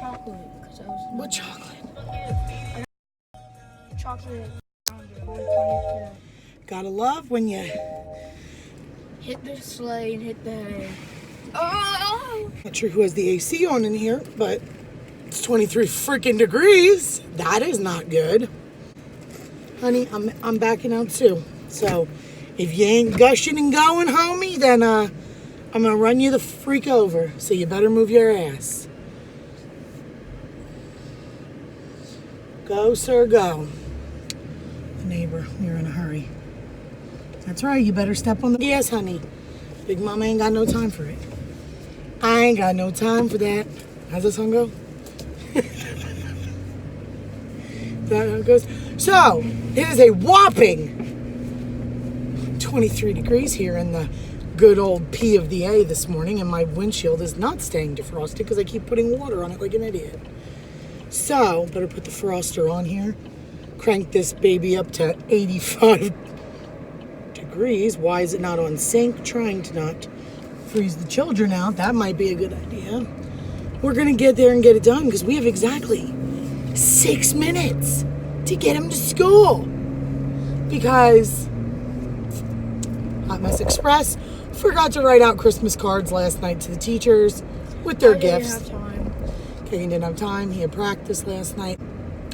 chocolate. Cause I was What chocolate? chocolate. 122. Gotta love when you Hit the sleigh and hit the hay. Oh! Not sure who has the AC on in here, but it's 23 freaking degrees. That is not good. Honey, I'm backing out too. So if you ain't gushing and going, homie, then I'm gonna run you the freak over. So you better move your ass. Go, sir, go. The neighbor, you're in a hurry. That's right, you better step on the gas, honey. Big mama ain't got no time for it. I ain't got no time for that. How's this song go? That how it goes. So, it is a whopping 23 degrees here in the good old P of the A this morning, and my windshield is not staying defrosted because I keep putting water on it like an idiot. So, better put the froster on here. Crank this baby up to 85 degrees. Why is it not on sync? Trying to not freeze the children out. That might be a good idea. We're gonna get there and get it done because we have exactly 6 minutes to get him to school. Because Hot Mess Express forgot to write out Christmas cards last night to the teachers with their gifts. Didn't have time. Kagan didn't have time. He had practice last night.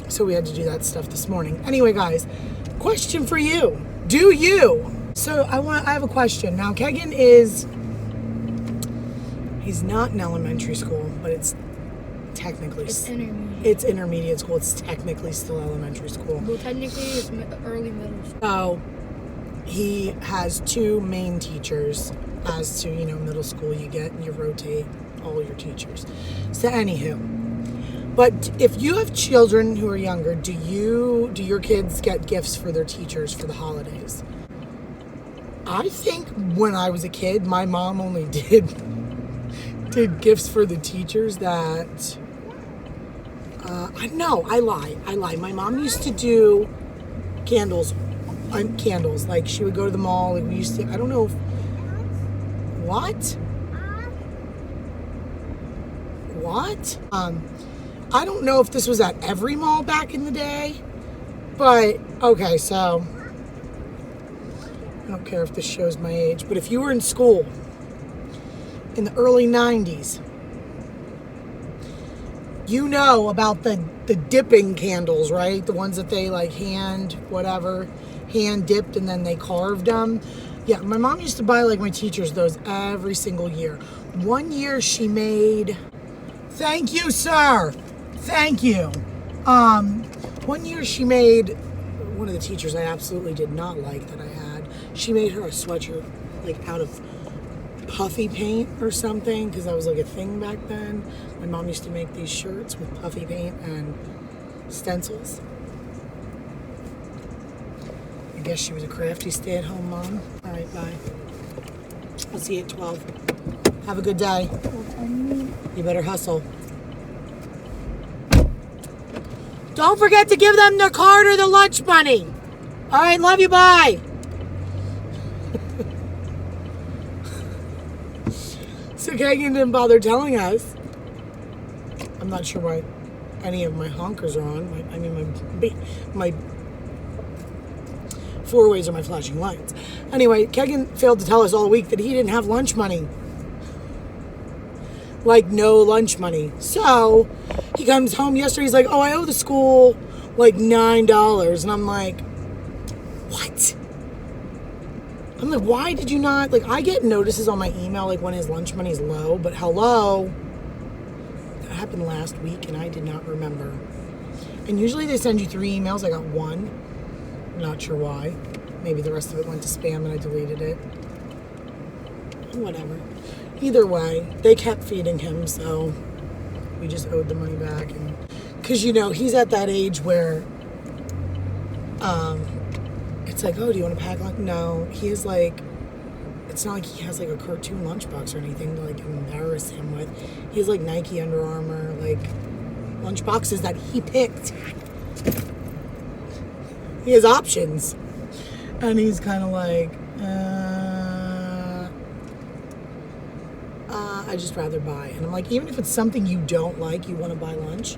So we had to do that stuff this morning. Anyway, guys, question for you. Do you? So I have a question. Now, Kagan he's not in elementary school, but it's technically... It's intermediate. It's intermediate school. It's technically still elementary school. Well, technically, it's early middle school. So he has 2 main teachers. As to, middle school, you rotate all your teachers. So anywho, but if you have children who are younger, do your kids get gifts for their teachers for the holidays? I think when I was a kid, my mom only did gifts for the teachers that I lie. My mom used to do candles. Like she would go to the mall and we used to, I don't know if, what? I don't know if this was at every mall back in the day, but okay, so I don't care if this shows my age, but if you were in school in the early 90s, you know about the dipping candles, right? The ones that they like hand dipped and then they carved them. Yeah, my mom used to buy like my teachers those every single year. One year she made, thank you, sir. Thank you. One year she made, one of the teachers I absolutely did not like that I had, she made her a sweatshirt like out of puffy paint or something, because that was like a thing back then. My mom used to make these shirts with puffy paint and stencils. I guess she was a crafty stay-at-home mom. All right, bye. I'll see you at 12. Have a good day. You better hustle. Don't forget to give them their card or the lunch money. All right, love you, bye. So Kagan didn't bother telling us. I'm not sure why any of my honkers are on. My 4-ways are my flashing lights. Anyway, Kagan failed to tell us all week that he didn't have lunch money. Like, no lunch money. So he comes home yesterday. He's like, oh, I owe the school like $9. And I'm like, what? I'm like, why did you not? Like, I get notices on my email like when his lunch money's low. But hello. That happened last week and I did not remember. And usually they send you 3 emails. I got 1. Not sure why. Maybe the rest of it went to spam and I deleted it. Whatever. Either way, they kept feeding him, so we just owed the money back. And because he's at that age where it's like, oh, do you want to pack lunch? No, he is like, it's not like he has like a cartoon lunchbox or anything to like embarrass him with. He has like Nike, Under Armour, like lunchboxes that he picked. He has options. And he's kind of like, I just rather buy. And I'm like, even if it's something you don't like, you want to buy lunch.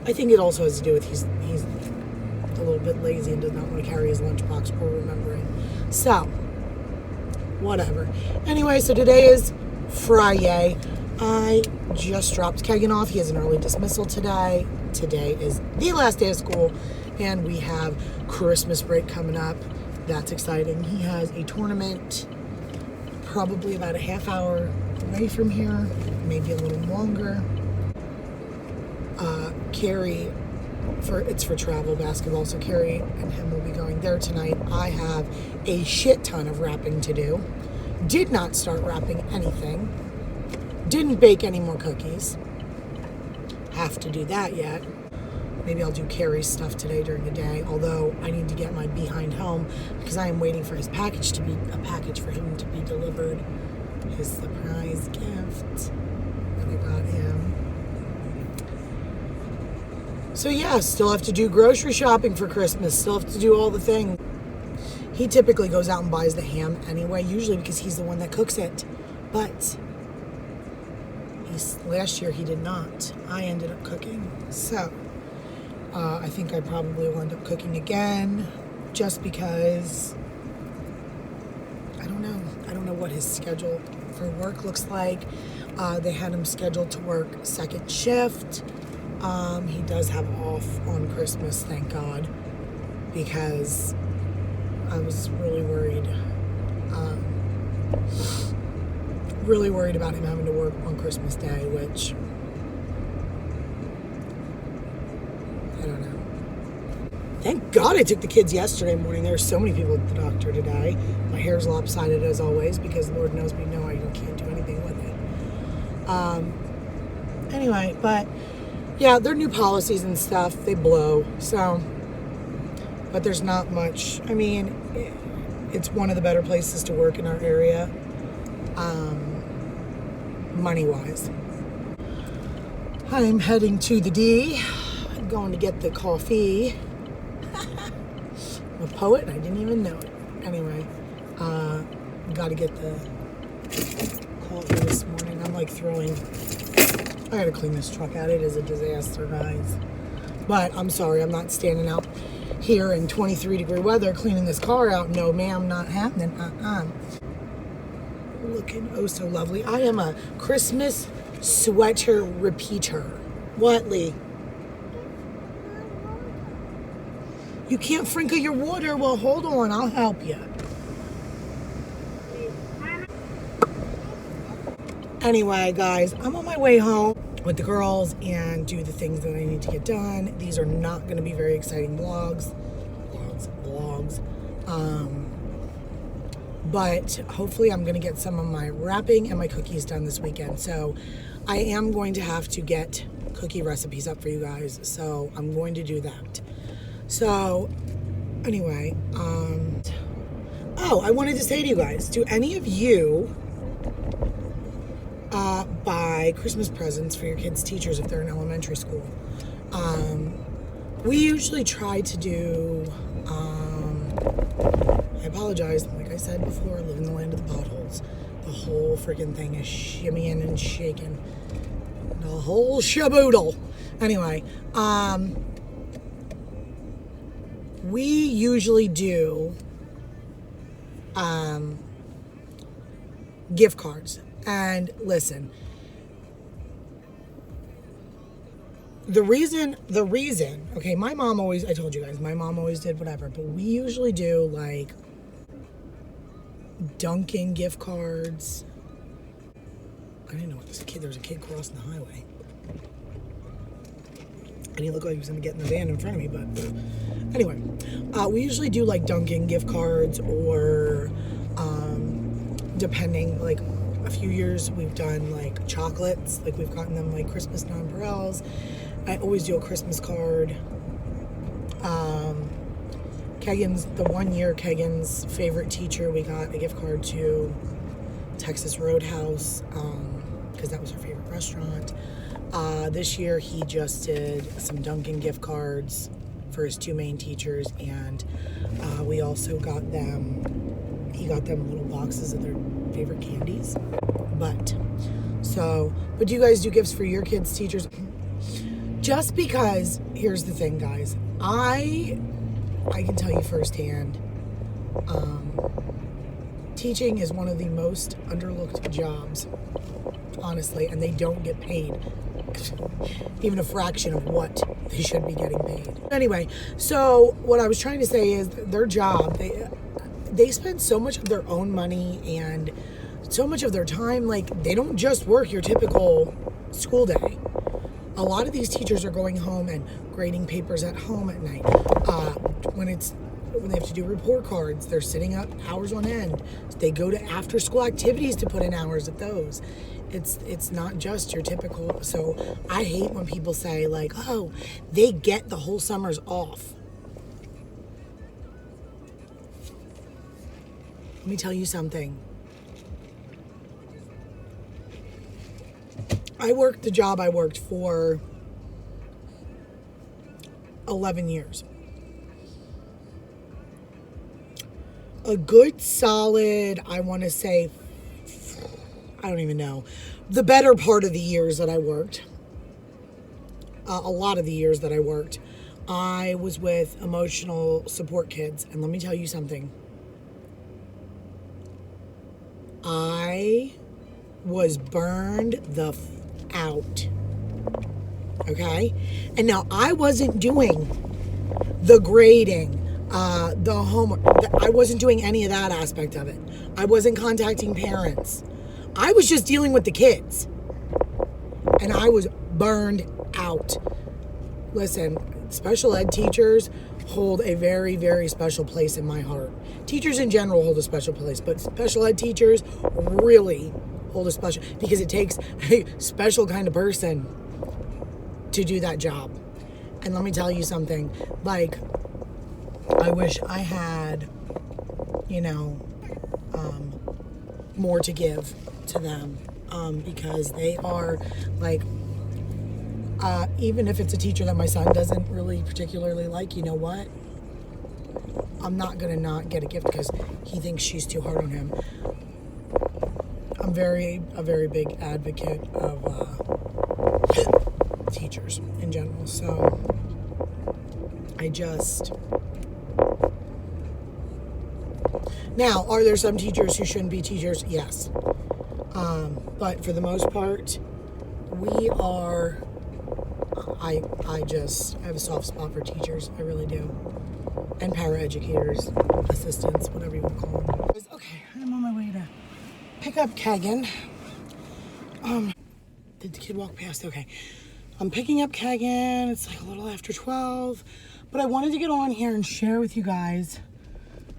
I think it also has to do with he's a little bit lazy and does not want to carry his lunchbox or remembering. So, whatever. Anyway, so today is Friday. I just dropped Kegan off. He has an early dismissal today. Today is the last day of school, and we have Christmas break coming up. That's exciting. He has a tournament probably about a half hour away from here, maybe a little longer. Carrie, it's for travel basketball, so Carrie and him will be going there tonight. I have a shit ton of wrapping to do. Did not start wrapping anything. Didn't bake any more cookies. Have to do that yet. Maybe I'll do Carrie's stuff today during the day, although I need to get my behind home because I am waiting for his package to be a package for him to be delivered. His surprise gift that I got him. So yeah, still have to do grocery shopping for Christmas. Still have to do all the things. He typically goes out and buys the ham anyway, usually because he's the one that cooks it. But last year he did not. I ended up cooking. So I think I probably will end up cooking again just because I don't know. I don't know what his schedule for work looks like. They had him scheduled to work second shift. He does have off on Christmas, thank God, because I was really worried. Really worried about him having to work on Christmas Day, which I don't know. Thank God I took the kids yesterday morning. There were so many people at the doctor today. My hair's lopsided as always because Lord knows me know I can't do anything with it. Anyway, but yeah, their new policies and stuff, they blow. So, but there's not much. I mean, it's one of the better places to work in our area. Money-wise. I'm heading to the D. I'm going to get the coffee. I'm a poet and I didn't even know it. Anyway, got to get the coffee this morning. I'm like I got to clean this truck out. It is a disaster, guys. But I'm sorry, I'm not standing out here in 23-degree weather cleaning this car out. No, ma'am, not happening. Looking oh so lovely. I am a Christmas sweater repeater. What, Lee? You can't sprinkle your water? Well, hold on. I'll help you. Anyway, guys, I'm on my way home with the girls and do the things that I need to get done. These are not going to be very exciting vlogs. But hopefully I'm going to get some of my wrapping and my cookies done this weekend. So I am going to have to get cookie recipes up for you guys. So I'm going to do that. So anyway, I wanted to say to you guys, do any of you buy Christmas presents for your kids' teachers if they're in elementary school? We usually try to do, I apologize, like I said before, I live in the land of the potholes. The whole freaking thing is shimmying and shaking. The whole shaboodle. Anyway, we usually do gift cards. And listen, the reason, okay, my mom always, I told you guys, my mom always did whatever, but we usually do like Dunkin' gift cards. I didn't know what there was a kid crossing the highway. And he looked like he was gonna get in the van in front of me, but anyway, we usually do like Dunkin' gift cards or depending, like a few years we've done like chocolates, like we've gotten them like Christmas nonpareils. I always do a Christmas card. The 1 year Kegan's favorite teacher, we got a gift card to Texas Roadhouse because that was her favorite restaurant. This year he just did some Dunkin' gift cards for his two main teachers, and we also got them, he got them little boxes of their favorite candies. But So, but do you guys do gifts for your kids' teachers? Just because, here's the thing, guys. I can tell you firsthand, teaching is one of the most underlooked jobs, honestly, and they don't get paid even a fraction of what they should be getting paid. Anyway, so what I was trying to say is their job, they spend so much of their own money and so much of their time, like they don't just work your typical school day. A lot of these teachers are going home and grading papers at home at night. When they have to do report cards, they're sitting up hours on end. They go to after school activities to put in hours at those. It's not just your typical. So I hate when people say like, oh, they get the whole summers off. Let me tell you something. I worked the job I worked for 11 years. A good solid, I want to say, I don't even know, the better part of the years that I worked, a lot of the years that I worked, I was with emotional support kids. And let me tell you something. I was burned the out. Okay? And now I wasn't doing the grading, the homework. I wasn't doing any of that aspect of it. I wasn't contacting parents. I was just dealing with the kids. And I was burned out. Listen, special ed teachers hold a very, very special place in my heart. Teachers in general hold a special place, but special ed teachers really hold a special, because it takes a special kind of person to do that job. And let me tell you something, like, I wish I had, more to give to them, because they are like, even if it's a teacher that my son doesn't really particularly like, you know what? I'm not going to not get a gift because he thinks she's too hard on him. I'm a very big advocate of teachers in general. So now, are there some teachers who shouldn't be teachers? Yes. But for the most part, I have a soft spot for teachers. I really do. And paraeducators, assistants, whatever you want to call them. Okay, I'm on my way to pick up Kagan. Did the kid walk past? Okay. I'm picking up Kagan. It's like a little after 12. But I wanted to get on here and share with you guys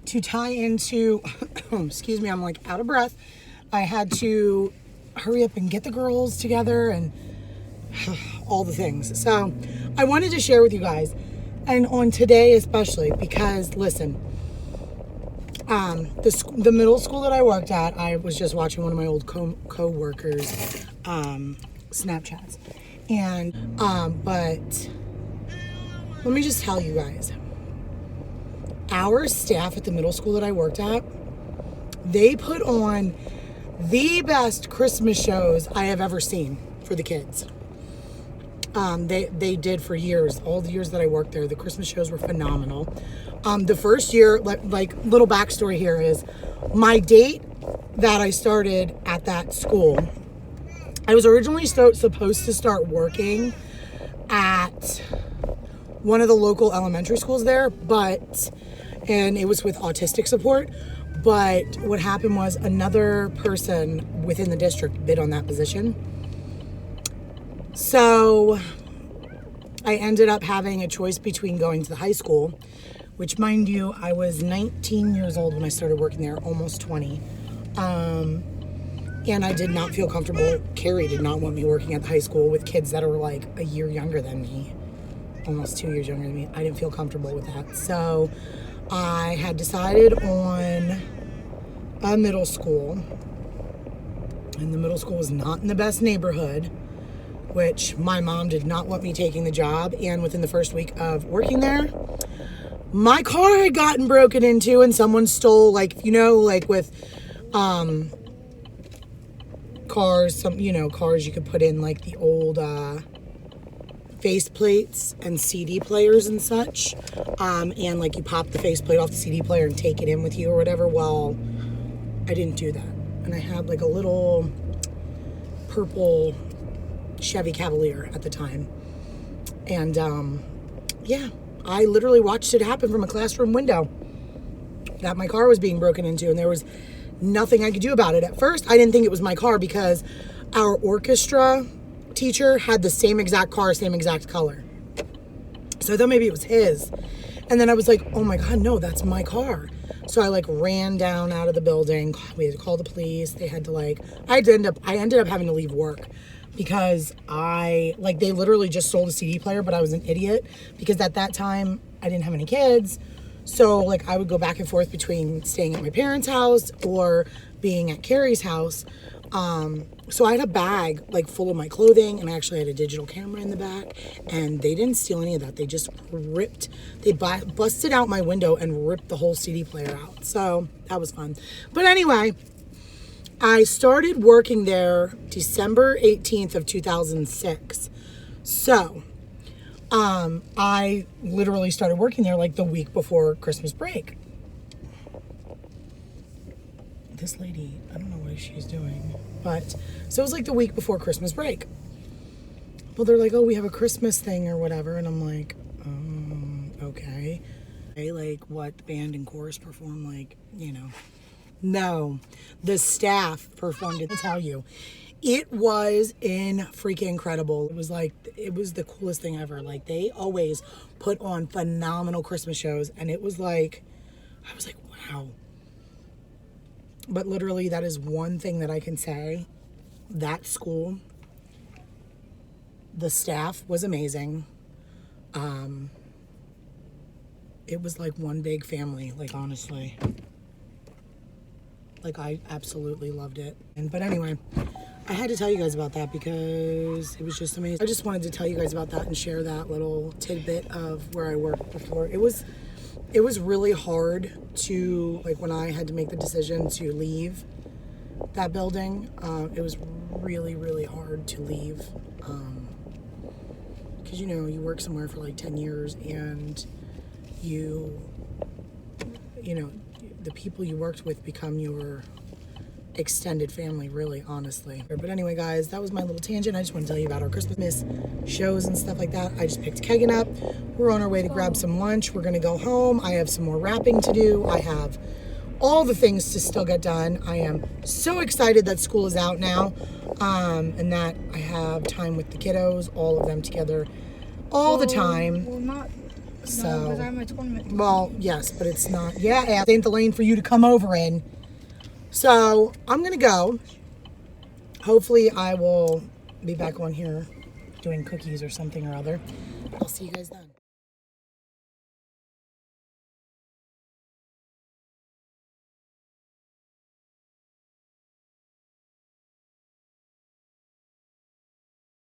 to tie into, excuse me, I'm like out of breath. I had to hurry up and get the girls together and all the things. So I wanted to share with you guys, and on today especially, because listen, the middle school that I worked at, I was just watching one of my old co-workers Snapchats, and but let me just tell you guys, our staff at the middle school that I worked at, they put on the best Christmas shows I have ever seen for the kids. They did for years. All the years that I worked there, the Christmas shows were phenomenal. The first year, like little backstory here is, my date that I started at that school, I was originally supposed to start working at one of the local elementary schools there, and it was with autistic support. But what happened was another person within the district bid on that position. So I ended up having a choice between going to the high school, which, mind you, I was 19 years old when I started working there, almost 20. And I did not feel comfortable. Carrie did not want me working at the high school with kids that are like a year younger than me, almost 2 years younger than me. I didn't feel comfortable with that. So I had decided on a middle school, and the middle school was not in the best neighborhood, which my mom did not want me taking the job. And within the first week of working there, my car had gotten broken into and someone stole, like with cars, some, you know, cars you could put in like the old face plates and CD players and such. And like you pop the faceplate off the CD player and take it in with you or whatever. Well, I didn't do that. And I had like a little purple Chevy Cavalier at the time. And yeah, I literally watched it happen from a classroom window, that my car was being broken into, and there was nothing I could do about it. At first, I didn't think it was my car because our orchestra teacher had the same exact car, same exact color. So I thought maybe it was his. And then I was like, oh my God, no, that's my car. So I like ran down out of the building. We had to call the police. They had to like, I ended up having to leave work because they literally just sold a CD player, but I was an idiot because at that time I didn't have any kids. So like I would go back and forth between staying at my parents' house or being at Carrie's house. So I had a bag like full of my clothing, and I actually had a digital camera in the back, and they didn't steal any of that. They just busted out my window and ripped the whole CD player out. So that was fun. But anyway, I started working there December 18th of 2006. So I literally started working there like the week before Christmas break. This lady, I don't know what she's doing, but so it was like the week before Christmas break. Well, they're like, oh, we have a Christmas thing or whatever, and I'm like, okay. Like what, the band and chorus perform, like, you know. No, the staff performed it. I tell you, it was freaking incredible. It was the coolest thing ever. Like they always put on phenomenal Christmas shows, and it was like, I was like, wow. But literally, that is one thing that I can say. That school, the staff was amazing. It was like one big family, like honestly. Like I absolutely loved it. But anyway, I had to tell you guys about that because it was just amazing. I just wanted to tell you guys about that and share that little tidbit of where I worked before. It was really hard to, like when I had to make the decision to leave that building, it was really, really hard to leave. Because, you know, you work somewhere for like 10 years and you know, the people you worked with become your extended family, really, honestly. But anyway, guys, that was my little tangent. I just want to tell you about our Christmas shows and stuff like that. I just picked Kegan up. We're on our way to grab some lunch. We're going to go home. I have some more wrapping to do. I have all the things to still get done. I am so excited that school is out now, and that I have time with the kiddos, all of them together, all the time. Well, not. So, no, because I have my tournament. Well, yes, but it's not. Yeah, it ain't the lane for you to come over in. So I'm gonna go. Hopefully I will be back on here doing cookies or something or other. I'll see you guys then.